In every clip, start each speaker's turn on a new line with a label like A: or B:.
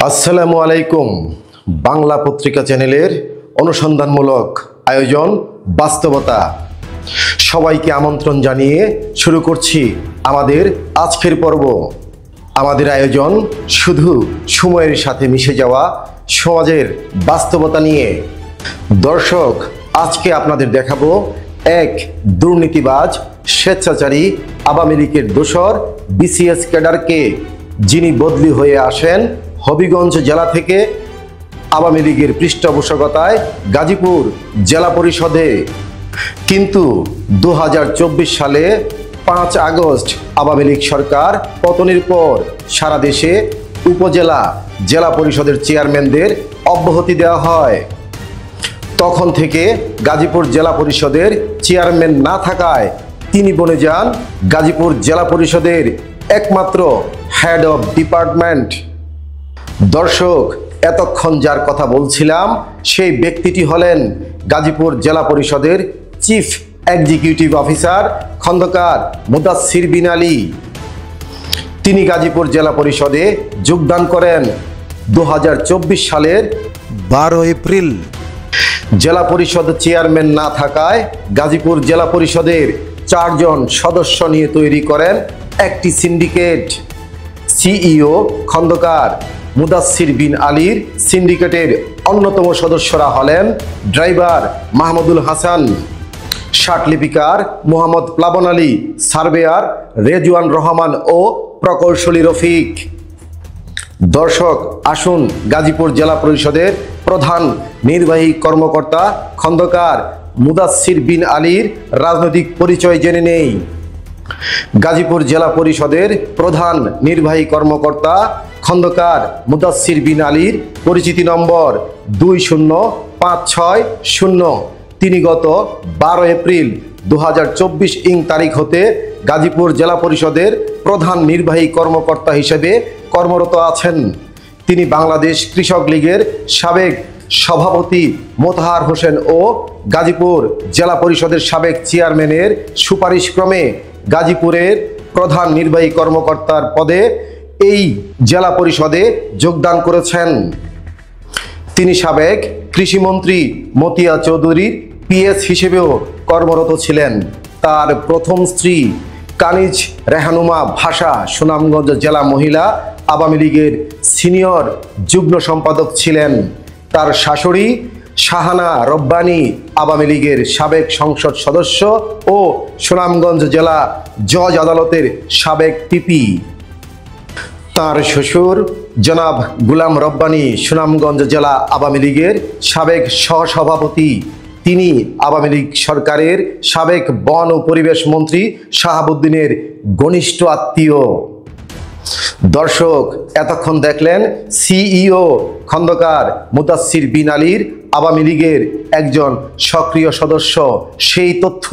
A: আসসালামু আলাইকুম। বাংলা পত্রিকা চ্যানেলের অনুসন্ধানমূলক আয়োজন বাস্তবতা। সবাইকে আমন্ত্রণ জানিয়ে শুরু করছি আমাদের আজকের পর্ব। আমাদের আয়োজন শুধু সময়ের সাথে মিশে যাওয়া সমাজের বাস্তবতা নিয়ে। দর্শক, আজকে আপনাদের দেখাবো এক দুর্নীতিবাজ স্বেচ্ছাচারী আওয়ামী লীগের দোসর বিসিএস ক্যাডারকে, যিনি বদলি হয়ে আসেন হবিগঞ্জ জেলা থেকে আওয়ামী লীগের পৃষ্ঠপোষকতায় গাজীপুর জেলা পরিষদে। কিন্তু 2024 সালে 5 আগস্ট আওয়ামী লীগ সরকার পতনের পর সারা দেশে উপজেলা জেলা পরিষদের চেয়ারম্যানদের অব্যাহতি দেওয়া হয়। তখন থেকে গাজীপুর জেলা পরিষদের চেয়ারম্যান না থাকায় তিনি বনে যান গাজীপুর জেলা পরিষদের একমাত্র হেড অব ডিপার্টমেন্ট। দর্শক, এতক্ষণ যার কথা বলছিলাম সেই ব্যক্তিটি হলেন গাজীপুর জেলা পরিষদের চিফ এক্সিকিউটিভ অফিসার খন্দকার মুদাচ্ছির বিন আলী। তিনি গাজীপুর জেলা পরিষদে যোগদান করেন 2024 সালের 12 এপ্রিল। জেলা পরিষদ চেয়ারম্যান না থাকায় গাজীপুর জেলা পরিষদের 4 জন সদস্য নিয়ে তৈরি করেন একটি সিন্ডিকেট। সিইও খন্দকার মুদাচ্ছির বিন আলীর সিন্ডিকেটের অন্যতম সদস্যরা হলেন ড্রাইভার মাহমুদুল হাসান, শার্টলিপিকার মোহাম্মদ প্লাবন আলী, সার্ভেয়ার রেজওয়ান রহমান ও প্রকৌশলী রফিক। দর্শক, আসুন গাজীপুর জেলা পরিষদের প্রধান নির্বাহী কর্মকর্তা খন্দকার মুদাচ্ছির বিন আলীর রাজনৈতিক পরিচয় জেনে নেই। গাজীপুর জেলা পরিষদের প্রধান নির্বাহী কর্মকর্তা খন্দকার মুদাচ্ছির বিন আলীর পরিচিতি নম্বর 20560। তিনি গত 12 এপ্রিল 2024 তারিখ হতে গাজীপুর জেলা পরিষদের প্রধান নির্বাহী কর্মকর্তা হিসেবে কর্মরত আছেন। তিনি বাংলাদেশ কৃষক লীগের সাবেক সভাপতি মোতাহার হোসেন ও গাজীপুর জেলা পরিষদের সাবেক চেয়ারম্যানের সুপারিশক্রমে গাজীপুরের প্রধান নির্বাহী কর্মকর্তার পদে এই জেলা পরিষদে যোগদান করেছেন। তিনি সাবেক কৃষিমন্ত্রী মতিয়া চৌধুরীর পিএস হিসেবেও কর্মরত ছিলেন। তার প্রথম স্ত্রী কানিজ রেহানুমা ভাষা সুনামগঞ্জ জেলা মহিলা আওয়ামী লীগের সিনিয়র যুগ্ম সম্পাদক ছিলেন। তার শাশুড়ি শাহানা রব্বানী আওয়ামী লীগের সাবেক সংসদ সদস্য ও সুনামগঞ্জ জেলা জজ আদালতের সাবেক পিপি। তার শ্বশুর জনাব গুলাম রব্বানী সুনামগঞ্জ জেলা আওয়ামী লীগের সাবেক সহসভাপতি। তিনি আওয়ামী লীগ সরকারের সাবেক বন ও পরিবেশ মন্ত্রী শাহাবুদ্দিনের ঘনিষ্ঠ আত্মীয়। দর্শক, এতক্ষণ দেখলেন সিইও খন্দকার মুদাচ্ছির বিন আলীর আওয়ামী লীগের একজন সক্রিয় সদস্য সেই তথ্য।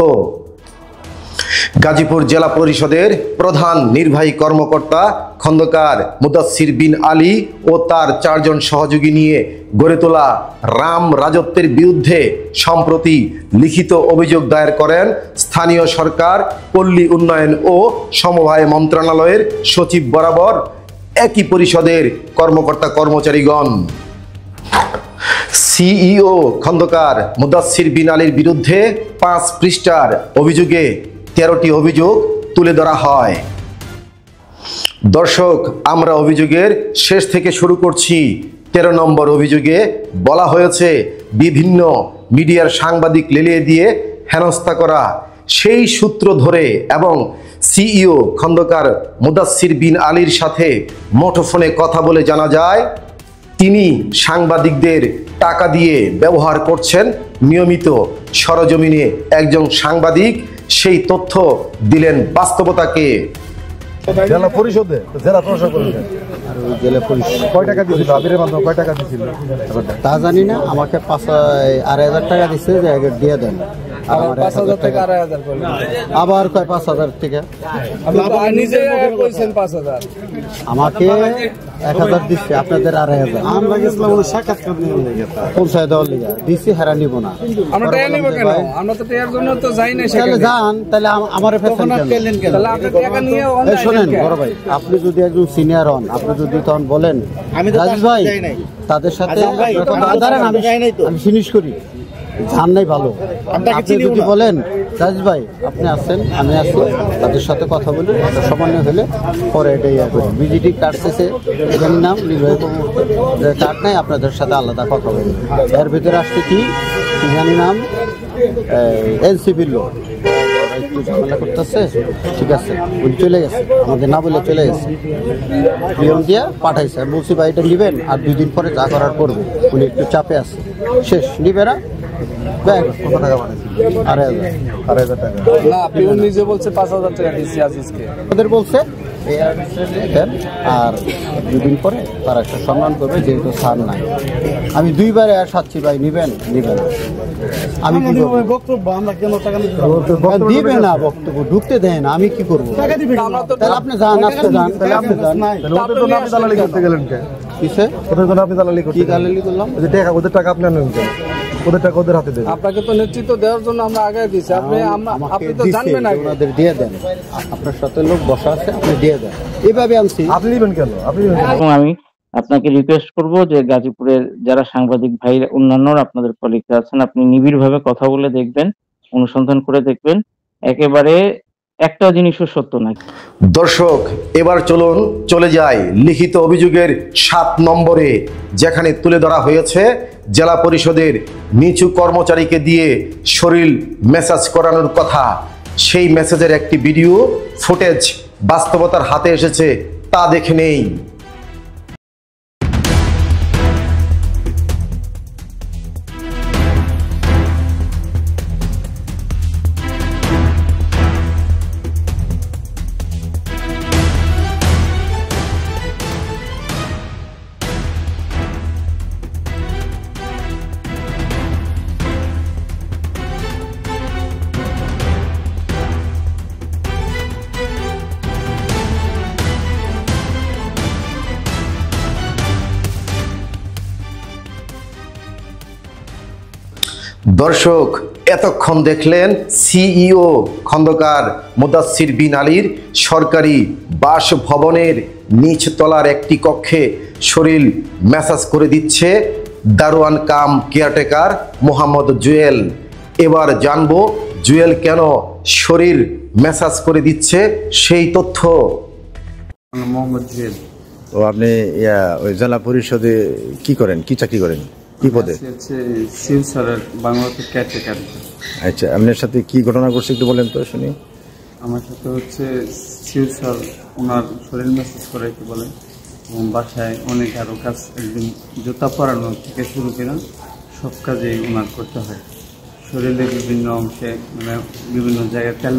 A: গাজীপুর জেলা পরিষদের প্রধান নির্বাহী কর্মকর্তা খন্দকার মুদাচ্ছির বিন আলী ও তার 4 জন সহযোগী নিয়ে গড়ে তোলা রাম রাজত্বের বিরুদ্ধে সম্প্রতি লিখিত অভিযোগ দায়ের করেন স্থানীয় সরকার, পল্লী উন্নয়ন ও সমবায় মন্ত্রণালয়ের সচিব বরাবর একই পরিষদের কর্মকর্তা কর্মচারীগণ। সিইও খন্দকার মুদাচ্ছির বিন আলীর বিরুদ্ধে 5 পৃষ্ঠার অভিযোগে 13টি অভিযোগ তুলে ধরা হয়। দর্শক, আমরা অভিযোগের শেষ থেকে শুরু করছি। 13 নম্বর অভিযোগে বলা হয়েছে বিভিন্ন মিডিয়ার সাংবাদিক লেলিয়ে দিয়ে হেনস্থা করা। সেই সূত্র ধরে এবং সিইও খন্দকার মুদাচ্ছির বিন আলীর সাথে মুঠোফোনে কথা বলে জানা যায় তিনি সাংবাদিকদের টাকা দিয়ে ব্যবহার করছেন নিয়মিত। সরজমিনে একজন সাংবাদিক সেই তথ্য দিলেন বাস্তবতাকে।
B: জেলা পরিষদে জেলা প্রশাসন কয় টাকা দিয়েছিল? আবিরের মাধ্যমে কয় টাকা দিয়েছিল তা জানি না। আমাকে 5,500 টাকা দিচ্ছে যে দিয়ে দেন।
C: আবার 5,000 থেকে 2,500 করে
B: আবার কয় 5,000 থেকে
C: আপনি নিজে কইছেন 5,000
B: আমাকে 1,000 দিচ্ছে, আপনাদের 2,500। আমরা গেছিলাম ওই সাক্ষাৎকার নিয়ে পৌঁছায় দেওয়ার লিগে দিচ্ছি, হেরা নিব না।
C: আমরা টাকা নিব কেন? আমরা তো টাকার জন্য তো যাই না
B: তাহলে
C: সেখানে।
B: যান, তাহলে আমারে ফেসেন কেন?
C: তাহলে আপনি টাকা নিয়ে
B: এই
C: অনলাইন
B: শোনেন বড় ভাই, আপনি যদি একজন সিনিয়র হন, আপনি যদি তখন বলেন রাজীব ভাই তাদের সাথে দাঁড়ান, আমি ফিনিশ করি, জান নাই ভালো। আপনি যদি বলেন রাজীব ভাই আপনি আসছেন, আমি আসছি, তাদের সাথে কথা বলি, সামান্য হলে পরে এটা ইয়া করি। বিজিটি কার্ড শেষে এখানে নাম নির্বাহী কার্ড নাই, আপনাদের সাথে আলাদা কথা বলি। এর ভিতরে আসছে কি এখানে নাম এনসিপির লোক একটু ঝামেলা করতেছে, ঠিক আছে, উনি চলে গেছে, আমাদের না বলে চলে গেছে, পিয়ন দিয়া পাঠাইছে। আমি বলছি ভাই এটা নিবেন, আর 2 দিন পরে যা করার করবে, উনি একটু চাপে আছে, শেষ নিবে না। কত টাকা পাঠাইছে? 2,500 টাকা।
C: না, আপনি নিজে বলছে 5,000 টাকা দিচ্ছি আজিজকে।
B: ওদের বলছে দেন, আর 2 দিন পরে তারা একটা সম্মান করবে, যেহেতু সার নাই। আমি 2 বারে আর সাচ্ছি ভাই নিবেন নিবেন, আমি কি করবো? বক্তব্য আমরা কেন টাকা দিবে না, বক্তব্য ঢুকতে দেয় না, আমি কি করবো? তাহলে আপনি যান, আজকে যান, তাহলে আপনি যান।
D: দালালি করতে গেলেন কে?
B: কিসে
D: ওদের জন্য আপনি দালালি করতে
B: কি গালালি করলাম?
D: ওদের টাকা আপনি আনেন কেন? ওদের টাকা ওদের হাতে দেন।
C: আপনাকে তো নেতৃত্ব দেওয়ার জন্য আমরা আগে দিয়েছি, আপনি
B: আমাকে
C: আপনি তো
B: দিছে,
C: জানবেন না।
B: ওনাদের দিয়ে দেন, আপনার সাথে লোক বসা আছে, আপনি দিয়ে দেন, এইভাবে আনছি।
D: আপনি নেবেন কেন? আপনি নেবেন কেন?
E: এবং আমি আপনাকে রিকোয়েস্ট করব যে গাজীপুরের যারা সাংবাদিক ভাই অন্যান্যরা আপনাদের কলিগরা আছেন, আপনি নিবিড়ভাবে কথা বলে দেখবেন, অনুসন্ধান করে দেখবেন, একেবারে একটা জিনিসও সত্য নয়।
A: দর্শক, এবার চলুন চলে যাই লিখিত অভিযোগের 7 নম্বরে, যেখানে তুলে ধরা হয়েছে জেলা পরিষদের নিচু কর্মচারীকে দিয়ে শরীর মেসাজ করানোর কথা। সেই মেসেজের একটি ভিডিও ফুটেজ বাস্তবতার হাতে এসেছে, তা দেখে নেই। দর্শক, এতক্ষণ দেখলেন সিইও খন্দকার মুদাচ্ছির বিন আলীর সরকারি বাসভবনের নিচতলার একটি কক্ষে শরীর ম্যাসাজ করে দিচ্ছে দারোয়ান কাম কেয়ারটেকার মোহাম্মদ জুয়েল। এবার জানবো জুয়েল কেন শরীর ম্যাসাজ করে দিচ্ছে সেই তথ্য।
C: মোহাম্মদ জুয়েল।
F: তো আপনি ওই জেলা পরিষদে কি করেন, কি চাকরি করেন, কি পদে?
C: হচ্ছে শিলচরের বাংলাদেশ কেয়ারটেকার।
F: আচ্ছা, আপনার সাথে কি ঘটনা ঘটছে একটু বলেন তো শুনি।
C: আমার সাথে হচ্ছে শিলচর ওনার শরীর মেসেজ করাইতে বলে, এবং বাসায় অনেক আরও কাজ, একদিন জুতা পরানো থেকে শুরু করে সব কাজেই ওনার করতে হয়। শরীরের বিভিন্ন অংশে মানে বিভিন্ন জায়গায় তেল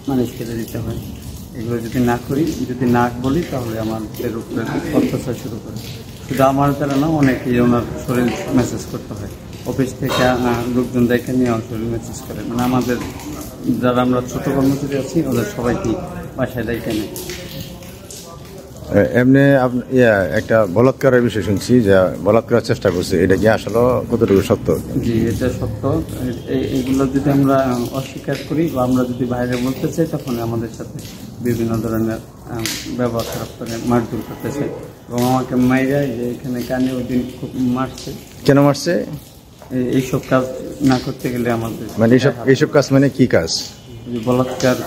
C: মালিশ করে দিতে হয়। এগুলো যদি না করি, যদি না বলি, তাহলে আমাদের উপরে অত্যাচার শুরু করে। শুধু আমার দ্বারা না, অনেকেই ওনার শরীর মেসেজ করতে হয়। অফিস থেকে লোকজন দেখে নিয়ে শরীর মেসেজ করে, মানে আমাদের যারা আমরা ছোট কর্মচারী আছি ওদের সবাইকে বাসায় দেখে নেয়।
F: এমনি একটা বলাৎকারের বিষয় শুনছি, যে বলাৎকারের চেষ্টা করছে, এটা কি আসলে কতটুকু সত্য?
C: জি, এটা সত্য। এইগুলো যদি আমরা অস্বীকার করি বা আমরা যদি বাইরে বলতে চাই, তখন আমাদের সাথে বিভিন্ন ধরনের ব্যবহার খারাপ করে, মারধর করতে চাই, এবং আমাকে মাইরা যে এখানে কানে ওই দিন খুব মারছে।
F: কেন মারছে?
C: এইসব কাজ না করতে গেলে আমাদের
F: মানে এইসব কাজ মানে কি কাজ?
C: বলাৎকার,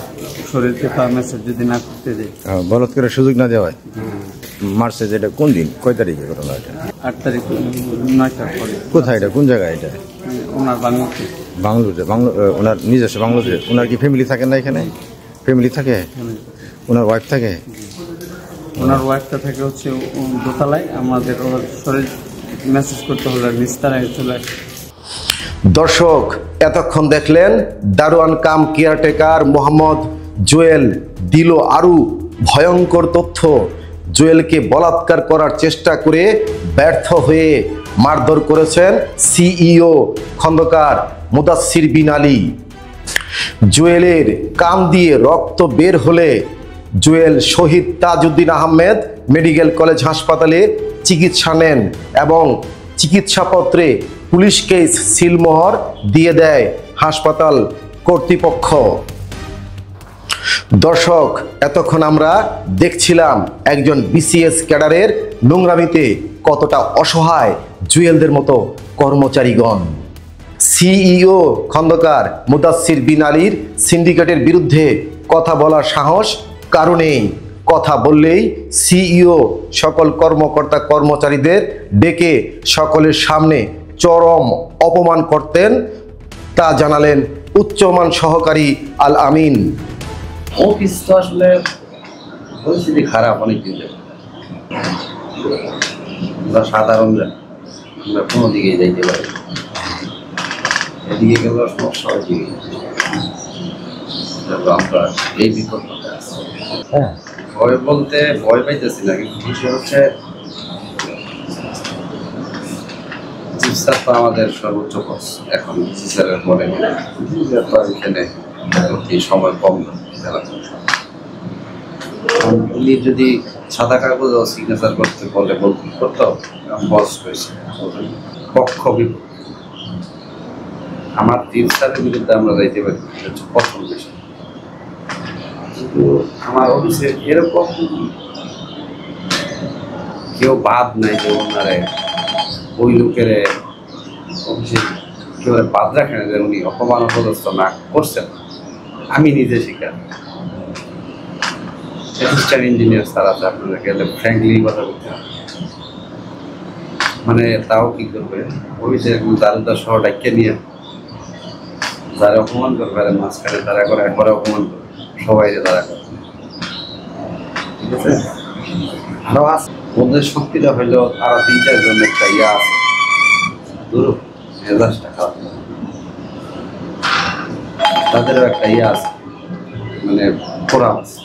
C: শরীর থেকে মেসেজ যদি না করতে যাই,
F: বলাৎকারের সুযোগ না দেওয়ায় মারছে। যেটা কোন দিন, কয় তারিখে ঘটনা এটা?
C: 8 তারিখ 9টার পরে।
F: কোথায় এটা, কোন জায়গায় এটা?
C: ওনার বাংলাদেশ।
F: বাংলোতে? ওনার নিজস্ব বাংলোতে? ওনার কি ফ্যামিলি থাকে না এখানে? ফ্যামিলি থাকে? ওনার ওয়াইফ থাকে?
C: ওনার ওয়াইফটা থাকে হচ্ছে দোতলায়। আমাদের ওর শরীর মেসেজ করতে হলে নিস্তারায় চলে আসে।
A: দর্শক, এতক্ষণ দেখলেন দারোয়ান কাম কেয়ারটেকার মোহাম্মদ জুয়েল দিল আরও ভয়ঙ্কর তথ্য। জুয়েলকে বলাৎকার করার চেষ্টা করে ব্যর্থ হয়ে মারধর করেছেন সিইও খন্দকার মুদাচ্ছির বিন আলী। জুয়েলের কান দিয়ে রক্ত বের হলে জুয়েল শহীদ তাজউদ্দিন আহমেদ মেডিকেল কলেজ হাসপাতালে চিকিৎসা নেন এবং চিকিৎসাপত্রে পুলিশকে সিলমোহর দিয়ে দেয় হাসপাতাল কর্তৃপক্ষ। দর্শক, এতক্ষণ আমরা দেখছিলাম একজন বিসিএস ক্যাডারের নোংরামিতে কতটা অসহায় জুয়েলদের মতো কর্মচারীগণ। সিইও খন্দকার মুদাচ্ছির বিন আলীর সিন্ডিকেটের বিরুদ্ধে কথা বলার সাহস কারণেই, কথা বললেই সিইও সকল কর্মকর্তা কর্মচারীদের ডেকে সকলের সামনে চরম অপমান করতেন, তা জানালেন উচ্চমান সহকারী আল আমিন।
G: অফিস তো আসলে পরিস্থিতি খারাপ অনেক দিন যাবে। আমরা সাধারণ আমরা কোনো দিকে যাইতে পারি, এদিকে গেলে সমস্যা হয়ে আমরা এই বিকল্পটা আছে। হ্যাঁ, ভয় বলতে ভয় পাইতেছি না, কিন্তু বিষয় হচ্ছে চিফ স্যার তো আমাদের সর্বোচ্চ বস। এখন চিফ স্যারের পরে এখানে সময় কম না, উনি যদি সাদা কাগজ সিগনেচার করতে বলে করতো, বস হয়েছে পক্ষ বিপক্ষ। আমার চিফ স্যারের বিরুদ্ধে আমরা যাইতে পারি, প্রথম বিষয়। কিন্তু আমার অফিসে এরকম কেউ বাদ নাই যে ওনারে ওই লোকের অফিসে কেউ বাদ রাখে না যে উনি অপমান অপদস্থ না করছেন। আমি নিজে শিকার অ্যাসিস্ট্যান্ট ইঞ্জিনিয়ার স্যার আছে, আপনাদের গেলে ফ্র্যাঙ্কলি কথা বলতে হবে। মানে তাও কি করবে, অফিসে দারুদার শহর ডাকিয়ে নিয়ে যারা অপমান করবে আর মাঝখানে তারা করে একবারে অপমান করবে, সবাই তারা করে, ঠিক আছে। আরো আছে ওদের শক্তিটা হইলো আরো 3-4 জন একটা ইয়া আছে, দূর মেজাজটা খারাপ, তাদেরও একটা ইয়া আছে, মানে ফোরাম আছে।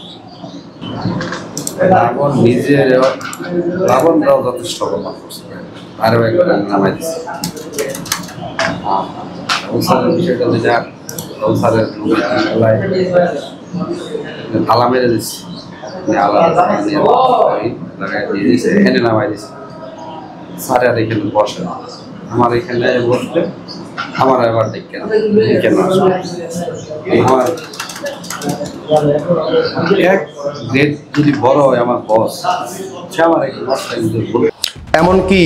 G: রাবণ নিজের রাবণরাও যথেষ্ট অপমান করছে, আরো একবার নামাই দিচ্ছে। বিষয়টা যেটা তালা মেরে দিচ্ছে, এখানে নামাই দিচ্ছে। স্যার আর এখানে বসে, আমার এখানে বসলে আমার এবার দেখে না কেন আসবে। আমার এক গ্রেড যদি বড় হয় আমার বস, সে আমার
A: এমনকি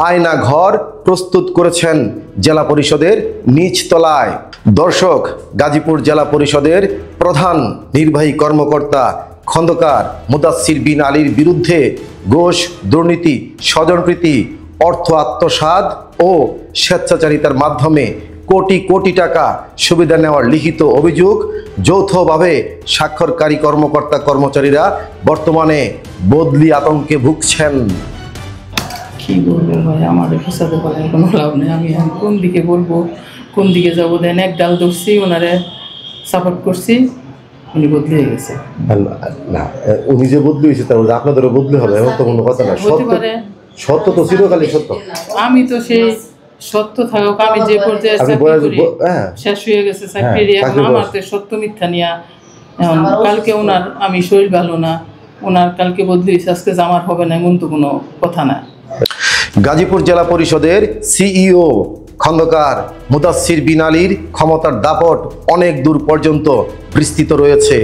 A: আয়না ঘর প্রস্তুত করেছেন জেলা পরিষদের নিচতলায়। দর্শক, গাজীপুর জেলা পরিষদের প্রধান নির্বাহী কর্মকর্তা খন্দকার মুদাচ্ছির বিন আলীর বিরুদ্ধে ঘুষ, দুর্নীতি, স্বজনপ্রীতি, অর্থ আত্মসাৎ ও স্বেচ্ছাচারিতার মাধ্যমে কোটি কোটি টাকা সুবিধা নেওয়ার লিখিত অভিযোগ যৌথভাবে স্বাক্ষরকারী কর্মকর্তা কর্মচারীরা বর্তমানে বদলি আতঙ্কে ভুগছেন।
H: কি বলবো ভাই, আমার হিসাবে বলার কোনো লাভ নেই। আমি কোন দিকে বলবো, কোন দিকে যাবো? দেন এক ডাল ধরছি, ওনারে সাপোর্ট করছি, উনি বদলে গেছে।
A: না, উনি যে বদলি হয়েছে তার আপনাদেরও বদলি হবে এমন তো কোনো কথা না। সত্য তো চিরকালই সত্য।
H: আমি তো সেই সত্য থাকুক, আমি যে পর্যায়ে শেষ হয়ে গেছে চাকরি, এখন আমার তো সত্য মিথ্যা নিয়ে কালকে ওনার আমি শরীর ভালো না, ওনার কালকে বদলি হয়েছে, আজকে আমার হবে না, এমন তো কোনো কথা না।
A: গাজীপুর জেলা পরিষদের সিইও খন্দকার মুদাচ্ছির বিন আলীর ক্ষমতার দাপট অনেক দূর পর্যন্ত বিস্তৃত রয়েছে।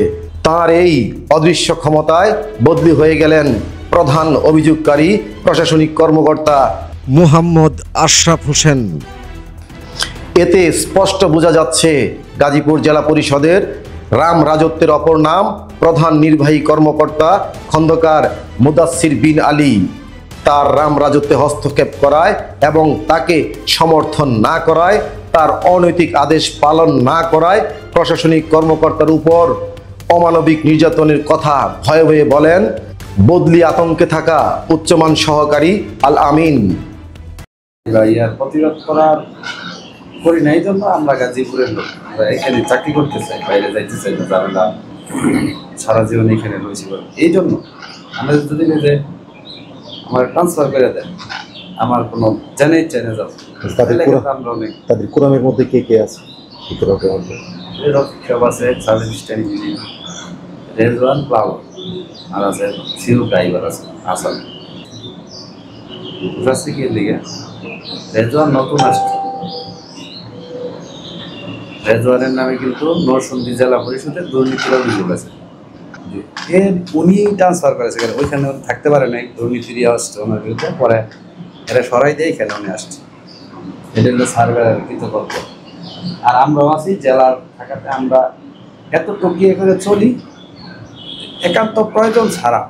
A: তার এই অদৃশ্য ক্ষমতায় বদলি হয়ে গেলেন প্রধান অভিযোগকারী প্রশাসনিক কর্মকর্তা মুহাম্মদ আশরাফ হোসেন। এতে স্পষ্ট বোঝা যাচ্ছে গাজীপুর জেলা পরিষদের রাম রাজত্বের অপর নাম প্রধান নির্বাহী কর্মকর্তা খন্দকার মুদাচ্ছির বিন আলী। তার রাম রাজত্বে হস্তক্ষেপ করায় এবং তাকে সমর্থন না করায়, তার অনৈতিক আদেশ পালন না করায় প্রশাসনিক কর্মকর্তার উপর অমানবিক নির্যাতনের কথা ভয়ে ভয়ে বলেন বদলি আতঙ্কে থাকা উচ্চমান সহকারী আল আমিন।
G: প্রতিরোধ করার করি না, এই জন্য আমরা গাজীপুরের লোক, আমরা এখানে চাকরি করতে চাই, বাইরে যাইতে চাই না, ঝামেলা সারা জীবন এখানে রয়েছি। এই জন্য আমরা যদি যে আমার ট্রান্সফার করে দেয়, আমার কোনো জানেই চেনে যাবে।
A: তাদের কোরআনের মধ্যে কে কে আছে?
G: রফিক সাহেব আছে, সার্ভিস স্ট্যান্ড ইঞ্জিনিয়ার, রেজওয়ান প্লাবন, আর আছে সিউ ড্রাইভার আছে আসাম। বুঝাচ্ছি কি দিকে রেজওয়ান নতুন আসছে, রেজওয়ানের নামে কিন্তু নরসিংদী জেলা পরিষদের দুর্নীতির অভিযোগ আছে। উনি ট্রান্সফার করেছে, ওইখানে থাকতে পারে নাই, দুর্নীতির আসছে ওনার বিরুদ্ধে, পরে এরা সরাই দিয়ে এখানে উনি আসছে। এটা হলো সার্ভেয়ার কৃতকর্ম। আর আমরাও আছি জেলার থাকাতে আমরা এত প্রক্রিয়া করে চলি একান্ত প্রয়োজন ছাড়া।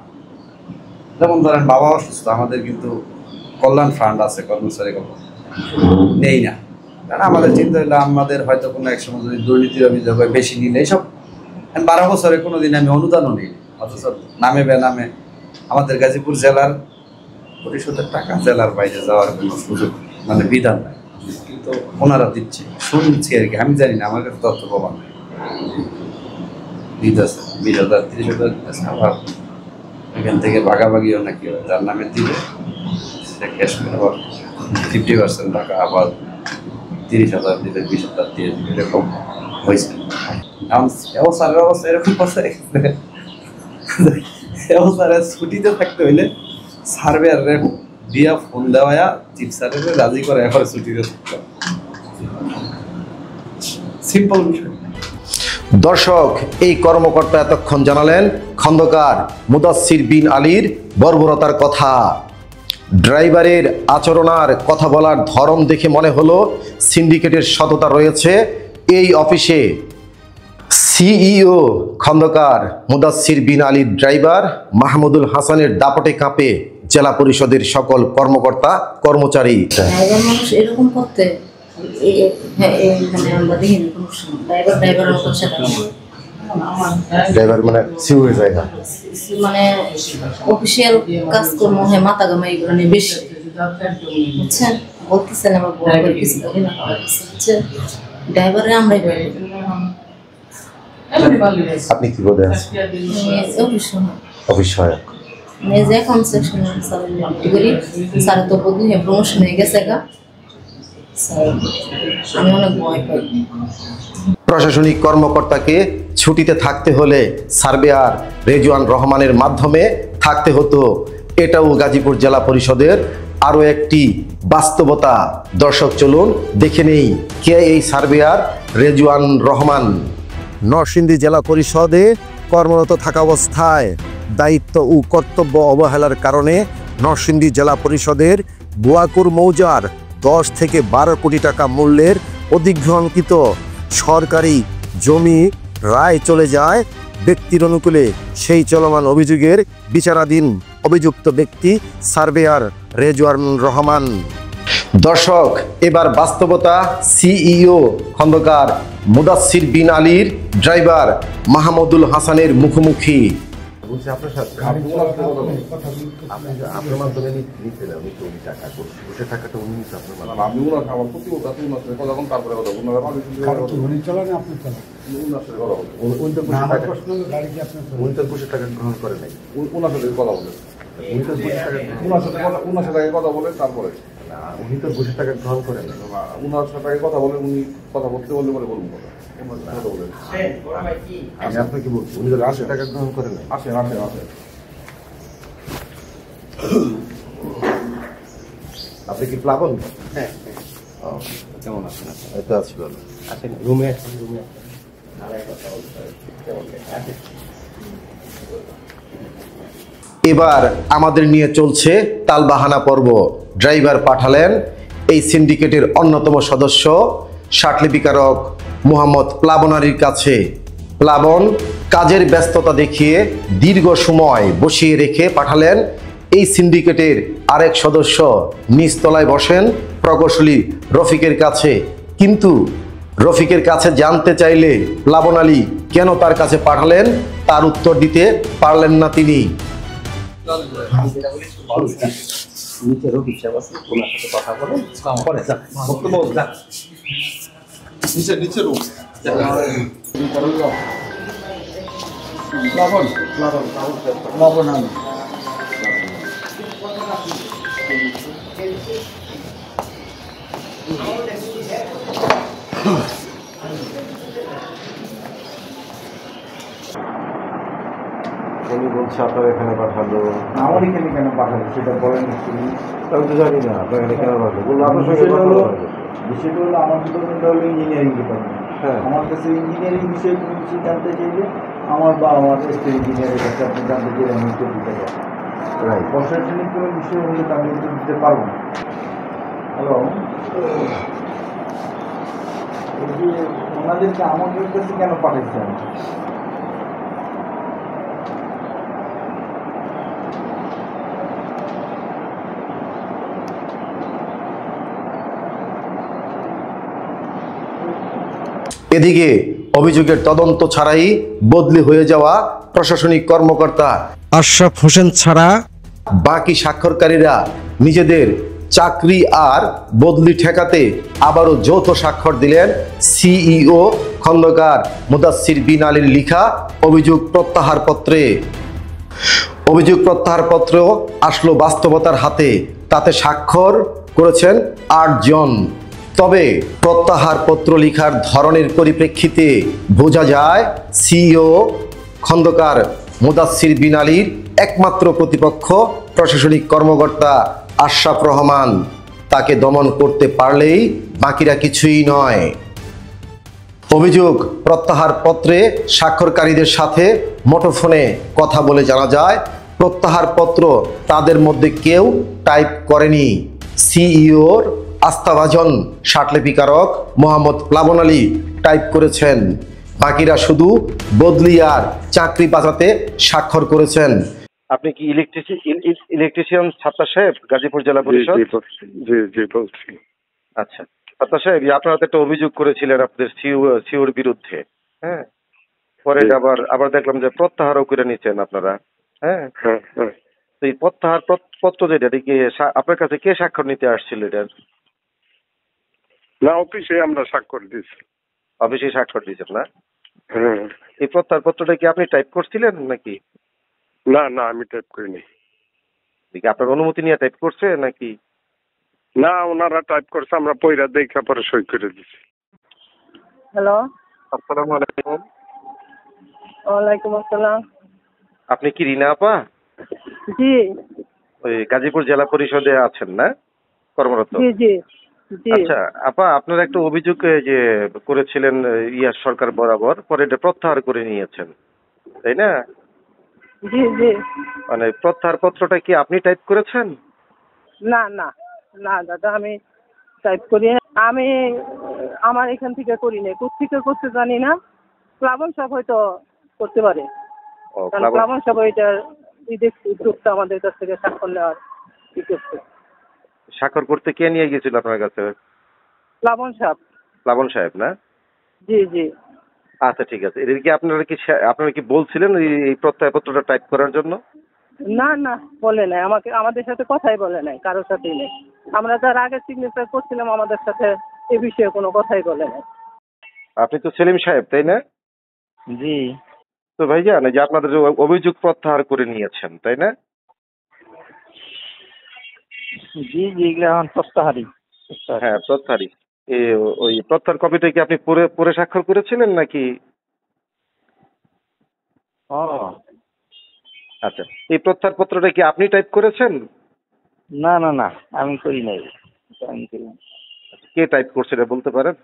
G: যেমন ধরেন বাবা অসুস্থ, আমাদের কিন্তু কল্যাণ ফান্ড আছে, কর্মচারী নেই না, কারণ আমাদের চিন্তা হলো আমাদের হয়তো কোনো এক সময় যদি দুর্নীতির অভিযোগ হয় বেশি নিলে এইসব 12 বছরে কোনো দিন আমি অনুদানও নিই, অথচ নামে বেনামে আমাদের গাজীপুর জেলার পরিষদের টাকা জেলার বাইরে যাওয়ার কোনো সুযোগ মানে বিধান নাই, কিন্তু ওনারা দিচ্ছে শুনছি আর কি, আমি জানি না, আমার কাছে তথ্য প্রমাণ নেই। দিতেছে 20,000 30,000 দিতেছে, আবার এখান থেকে ভাগাভাগিও নাকি হয়, যার নামে দিলে সে ক্যাশ করে আবার 50% টাকা আবার 30,000 দিলে 20,000 দিয়ে দিবে, এরকম হয়েছে। স্যারের অবস্থা এরকম অবস্থায় ছুটিতে থাকতে হইলে সার্ভেয়ারে দিয়া ফোন দেওয়া চিফ স্যারের রাজি করে এখন ছুটিতে থাকতে, সিম্পল বিষয়।
A: দর্শক, এই কর্মকর্তা এতক্ষণ জানালেন খন্দকার মুদাচ্ছির বিন আলীর বর্বরতার কথা। ড্রাইভারের আচরণার কথা বলার ধরন দেখে মনে হলো সিন্ডিকেটের সততা রয়েছে এই অফিসে। সিইও খন্দকার মুদাচ্ছির বিন আলীর ড্রাইভার মাহমুদুল হাসানের দাপটে কাঁপে জেলা পরিষদের সকল কর্মকর্তা কর্মচারী।
I: মানুষ এরকম করতে
A: ড্রাইভার মানে সিউর জায়গা
I: মানে অফিসিয়াল কাজকর্ম হয় মাথা গামা এগুলো নিয়ে বেশি, বুঝছেন? বলতেছেন আবার বড় করে কিছু বুঝছেন, ড্রাইভারে আমরাই পাই।
A: আপনি কি বলেন? অফিস সহায়ক
I: যে কনসেশন স্যার করি, স্যার তো বদলি প্রমোশন হয়ে গেছে গা, আমি অনেক ভয় পাই।
A: প্রশাসনিক কর্মকর্তাকে ছুটিতে থাকতে হলে সার্ভেয়ার রেজওয়ান রহমানের মাধ্যমে থাকতে হতো, এটাও গাজীপুর জেলা পরিষদের আরও একটি বাস্তবতা। দর্শক, চলুন দেখে নেই কে এই সার্ভেয়ার রেজওয়ান রহমান। নরসিংদী জেলা পরিষদে কর্মরত থাকা অবস্থায় দায়িত্ব ও কর্তব্য অবহেলার কারণে নরসিংদী জেলা পরিষদের বুয়াকুর মৌজার 10 থেকে 12 কোটি টাকা মূল্যের অধিগ্রহণকৃত সরকারি জমি রায় চলে যায় ব্যক্তির অনুকূলে। সেই চলমান অভিযোগের বিচারাধীন অভিযুক্ত ব্যক্তি সার্ভেয়ার রেজওয়ান রহমান। দর্শক, এবার বাস্তবতা সিইও খন্দকার মুদাচ্ছির বিন আলীর ড্রাইভার মাহমুদুল হাসানের মুখোমুখি।
D: বলছি আপনার সাথে আপনার মাধ্যমে নিতে না, উনি তো উনি টাকা করছে, ওটা টাকাটা উনি নিচ্ছে আপনার মাধ্যমে। আমি ওনার আমার প্রতি কথা উনার সাথে কথা বলুন, তারপরে কথা বলুন, উনি চলেন আপনি চলেন, উনার সাথে কথা বলুন। উনি তো বসে টাকা গ্রহণ করে নাই, ওনার সাথে কথা বলেন, উনি তো বসে টাকা ওনার সাথে কথা বলেন, তারপরে উনি তো বসে টাকা গ্রহণ করেন না, ওনার সাথে কথা বলেন, উনি কথা বলতে বললে পরে বলুন কথা। আমি আপনাকে বলছি উনি তো 80 টাকা গ্রহণ করেন না। আসেন আসেন আসেন, আপনি কি প্লাবন? হ্যাঁ। কেমন আছেন? এই তো আছি ভালো। আছেন রুমে? রুমে
A: এবার আমাদের নিয়ে চলছে তালবাহানা পর্ব। ড্রাইভার পাঠালেন এই সিন্ডিকেটের অন্যতম সদস্য সাটলিপিকারক মোহাম্মদ প্লাবন আলীর কাছে। প্লাবন কাজের ব্যস্ততা দেখিয়ে দীর্ঘ সময় বসিয়ে রেখে পাঠালেন এই সিন্ডিকেটের আরেক সদস্য নিচতলায় বসেন প্রকৌশলী রফিকের কাছে। কিন্তু রফিকের কাছে জানতে চাইলে প্লাবন আলী কেন তার কাছে পাঠালেন তার উত্তর দিতে পারলেন না তিনি।
G: নিচে রফিক সাহেব আছে, ওনার সাথে কথা বলেন, পরে যান বক্তব্য যান নিচে নিচে রুম প্লাবন প্লাবন প্লাবন আমি
A: উনি বলছে আপনার এখানে পাঠালো।
J: আমার এখানে কেন পাঠালো সেটা বলেন।
A: আমি তো জানি না আপনার এখানে কেন পাঠালো, বললো আপনার সঙ্গে কথা বলা হবে।
J: বিষয়টা হলো আমার ডিপার্টমেন্টটা হলো ইঞ্জিনিয়ারিং ডিপার্টমেন্ট।
A: হ্যাঁ,
J: আমার কাছে ইঞ্জিনিয়ারিং বিষয়ে কোনো কিছু জানতে চাইলে আমার বা আমার স্ত্রী ইঞ্জিনিয়ারের কাছে আপনি জানতে চাইলে আমি উত্তর দিতে পারবো।
A: রাইট।
J: প্রশাসনিক কোনো বিষয় হলে তো আমি উত্তর দিতে পারবো না। হ্যালো, এই যে ওনাদেরকে আমাদের কাছে কেন পাঠাচ্ছেন?
A: এদিকে অভিযোগের তদন্ত ছাড়াই বদলি হয়ে যাওয়া প্রশাসনিক কর্মকর্তা আশরাফ হোসেন ছাড়া বাকি স্বাক্ষরকারীরা নিজেদের চাকরি আর বদলি ঠেকাতে আবারও যৌথ স্বাক্ষর দিলেন সিইও খন্দকার মুদাচ্ছির বিন আলীর লিখা অভিযোগ প্রত্যাহার পত্রে। অভিযোগ প্রত্যাহার পত্র আসলো বাস্তবতার হাতে, তাতে স্বাক্ষর করেছেন ৮ জন। তবে প্রত্যাহার পত্র লিখার ধরনের পরিপ্রেক্ষিতে বোঝা যায় সিইও খন্দকার মুদাচ্ছির বিন আলীর একমাত্র প্রতিপক্ষ প্রশাসনিক কর্মকর্তা আশরাফ রহমান। তাকে দমন করতে পারলেই বাকিরা কিছুই নয়। অভিযোগ প্রত্যাহার পত্রে স্বাক্ষরকারীদের সাথে মুঠোফোনে কথা বলে জানা যায়, প্রত্যাহার পত্র তাদের মধ্যে কেউ টাইপ করেনি। সিইওর আস্থাভাজন স্বাটলিপিকারক মোহাম্মদ প্লাবন আলী টাইপ করেছেন, বাকিরা শুধু বদলি আর চাকরি বাঁচাতে স্বাক্ষর করেছেন। আপনি কি ইলেকট্রিশিয়ান ছাত্র সাহেব, গাজীপুর জেলা পরিষদ?
K: জি জি বলছি।
A: আচ্ছা ছাত্র সাহেব, আপনারা তো একটা অভিযোগ করেছিলেন আপনাদের সিওর বিরুদ্ধে, হ্যাঁ? পরে আবার দেখলাম যে প্রত্যাহারও করে নিচ্ছেন আপনারা, হ্যাঁ? তো এই প্রত্যাহার পত্র যেটা, কি আপনার কাছে কে স্বাক্ষর নিতে আসছিল এটার?
K: না, অফিসে আমরা স্বাক্ষর দিয়েছি।
A: অফিসে স্বাক্ষর দিয়েছেন না?
K: হ্যাঁ।
A: এই প্রত্যাহার পত্রটা কি আপনি টাইপ করছিলেন নাকি?
K: না না, আমি টাইপ করিনি।
A: আপনার অনুমতি নিয়ে টাইপ করছে নাকি?
K: না, ওনারা টাইপ করছে, আমরা পয়রা দেখা পরে সই করে দিছি।
L: হ্যালো,
A: আসসালামু আলাইকুম।
L: ওয়ালাইকুম আসসালাম।
A: আপনি কি রিনা আপা?
L: জি।
A: ওই গাজীপুর জেলা পরিষদে আছেন না, কর্মরত?
L: জি জি জি।
A: আচ্ছা আপা, আপনারা একটা অভিযোগ যে করেছিলেন ইয়ার সরকার বরাবর, পরে এটা প্রত্যাহার করে নিয়েছেন, তাই না?
L: জি জি।
A: মানে প্রত্যাহার পত্রটা কি আপনি টাইপ করেছেন?
L: না না না দাদা, আমি টাইপ করি, আমি আমার এখান থেকে করি নাই, কোথেকে করতে জানি না। প্লাবন সাহেব হয়তো করতে পারে, কারণ প্লাবন সাহেব এটার উদ্যোগটা আমাদের কাছ থেকে স্বাক্ষর নেওয়ার ই করছে।
A: স্বাক্ষর করতে কে নিয়ে গেছিল আপনার কাছে?
L: প্লাবন সাহেব।
A: প্লাবন সাহেব না?
L: জি জি।
A: আচ্ছা ঠিক আছে। এর কি আপনারা কি বলছিলেন এই প্রত্যয়পত্রটা টাইপ করার জন্য?
L: না না, বলে নাই আমাকে, আমাদের সাথে কথাই বলে নাই, কারোর সাথেই নেই। আমরা যার আগে সিগনেচার করছিলাম আমাদের সাথে এ বিষয়ে কোনো কথাই বলে নাই।
A: আপনি তো সেলিম সাহেব, তাই না?
E: জি।
A: তো ভাইজান, যে আপনাদের অভিযোগ প্রত্যাহার করে নিয়েছেন, তাই না?
E: জি জি, এগুলো এখন প্রত্যাহারই।
A: হ্যাঁ প্রত্যাহারই। ওই প্রত্যাহার কপিটা কি আপনি পরে স্বাক্ষর করেছিলেন নাকি? আচ্ছা, এই প্রত্যাহার পত্রটা কি আপনি টাইপ করেছেন?
E: না না না, আমি করি নাই।
A: কে টাইপ করছে এটা বলতে পারেন?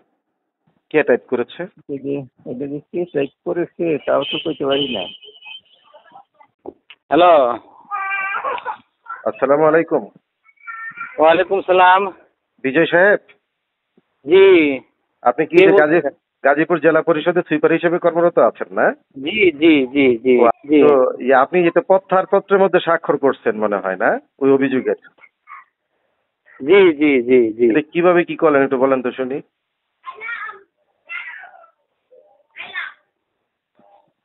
A: কে টাইপ করেছে?
E: এটা যে কে টাইপ করেছে তাও তো কইতে পারি না। হ্যালো,
A: আসসালামু আলাইকুম।
E: ওয়ালাইকুম সালাম।
A: বিজয় সাহেব?
E: জি।
A: আপনি কি গাজীপুর জেলা পরিষদে সুইপার হিসেবে কর্মরত আছেন না?
E: জি জি জি জি।
A: তো আপনি যেটা প্রত্যাহার পত্রের মধ্যে স্বাক্ষর করছেন মনে হয় না, ওই অভিযোগের?
E: জি জি জি জি।
A: এটা কিভাবে কি করলেন একটু বলেন তো শুনি।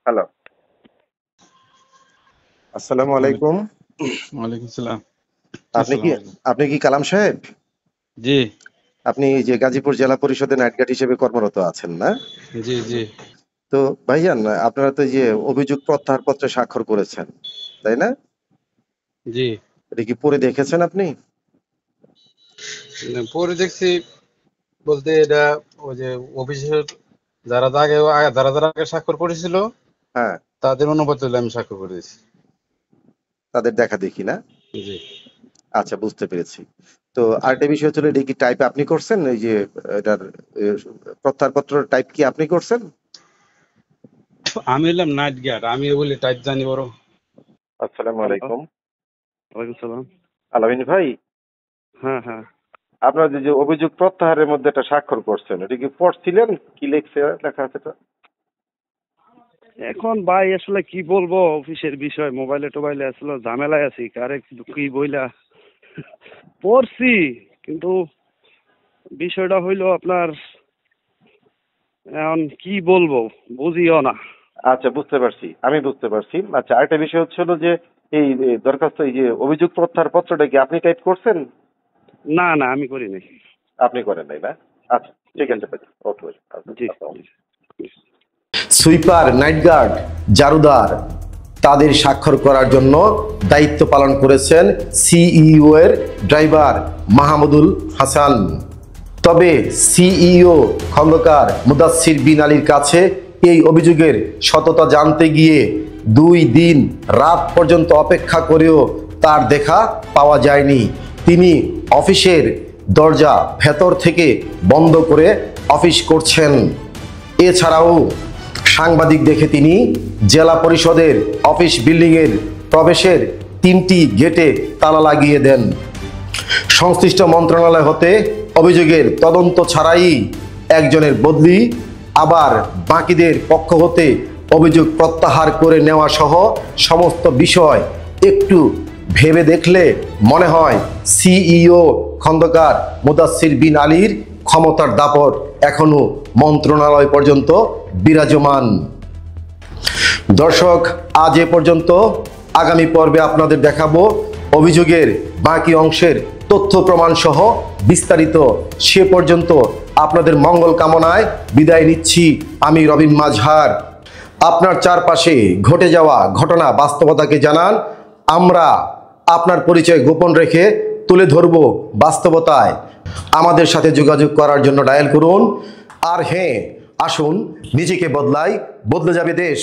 A: হ্যালো, আসসালামু আলাইকুম।
M: ওয়ালাইকুম সালাম।
A: আপনি কি কালাম সাহেব?
M: জি।
A: আপনি যে গাজীপুর জেলা পরিষদে নাইট গার্ড হিসেবে কর্মরত আছেন না?
M: জি জি।
A: তো ভাইজান, আপনারা তো যে অভিযোগ প্রত্যাহার পত্রে স্বাক্ষর করেছেন, তাই না?
M: জি।
A: এটা কি পরে দেখেছেন আপনি?
M: পরে দেখছি বলতে, এটা ওই যে অফিসের যারা আগে স্বাক্ষর করেছিল,
A: হ্যাঁ,
M: তাদের অনুমতি হলে আমি স্বাক্ষর করে দিয়েছি।
A: তাদের দেখা দেখি না?
M: জি।
A: আচ্ছা, বুঝতে পেরেছি। তো আরেকটা বিষয় হচ্ছে, এটা কি টাইপ আপনি করছেন? এই যে এটার প্রত্যাহারপত্র টাইপ কি আপনি করছেন?
M: আমি হলাম নাইট গার্ড, আমি বলি টাইপ জানি বড়।
A: আসসালামু আলাইকুম।
N: ওয়ালাইকুম সালাম।
A: আলামিন ভাই,
N: হ্যাঁ হ্যাঁ,
A: আপনার যে অভিযোগ প্রত্যাহারের মধ্যে একটা স্বাক্ষর করছেন, এটা কি পড়ছিলেন? কি লেখা আছে এটা?
N: এখন ভাই আসলে কি বলবো, অফিসের বিষয়, মোবাইলে টোবাইলে আসলে ঝামেলায় আছি, কারে কি বইলা পড়ছি, কিন্তু বিষয়টা হইলো আপনার এখন কি বলবো বুঝিও না।
A: আচ্ছা, বুঝতে পারছি, আমি বুঝতে পারছি। আচ্ছা, আরেকটা বিষয় হচ্ছে যে এই দরখাস্ত, এই যে অভিযোগ প্রত্যাহার পত্রটা কি আপনি টাইপ করছেন?
N: না না, আমি করি নাই।
A: আপনি করেন নাই না? আচ্ছা, ঠিক আছে ভাই, ওকে ভাই।
N: জি।
A: সুইপার, নাইট গার্ড, জারুদার তাদের স্বাক্ষর করার জন্য দায়িত্ব পালন করেছেন সিইও এর ড্রাইভার মাহমুদুল হাসান। তবে সিইও খন্দকার মুদাচ্ছির বিন আলীর কাছে এই অভিযোগের সততা জানতে গিয়ে 2 দিন রাত পর্যন্ত অপেক্ষা করেও তার দেখা পাওয়া যায়নি। তিনি অফিসের দরজা ভেতর থেকে বন্ধ করে অফিস করছেন। এছাড়াও সাংবাদিক দেখে তিনি জেলা পরিষদের অফিস বিল্ডিংয়ের প্রবেশের 3টি গেটে তালা লাগিয়ে দেন। সংশ্লিষ্ট মন্ত্রণালয় হতে অভিযোগের তদন্ত ছাড়াই একজনের বদলি, আবার বাকিদের পক্ষ হতে অভিযোগ প্রত্যাহার করে নেওয়া সহ সমস্ত বিষয় একটু ভেবে দেখলে মনে হয় সিইও খন্দকার মুদাচ্ছির বিন আলীর ক্ষমতার দাপট এখনো মন্ত্রণালয় পর্যন্ত বিরাজমান। দর্শক, আজ এ পর্যন্ত। আগামী পর্বে আপনাদের দেখাবো অভিযোগের বাকি অংশের তথ্য প্রমাণ সহ বিস্তারিত। সে পর্যন্ত আপনাদের মঙ্গল কামনায় বিদায় নিচ্ছি আমি রবিন মাঝহার। আপনার চারপাশে ঘটে যাওয়া ঘটনা বাস্তবতাকে জানান, আমরা আপনার পরিচয় গোপন রেখে তুলে ধরব বাস্তবতায়। আমাদের সাথে যোগাযোগ করার জন্য ডায়াল করুন। আর হ্যাঁ, আসুন নিজেকে বদলাই, বদলে যাবে দেশ।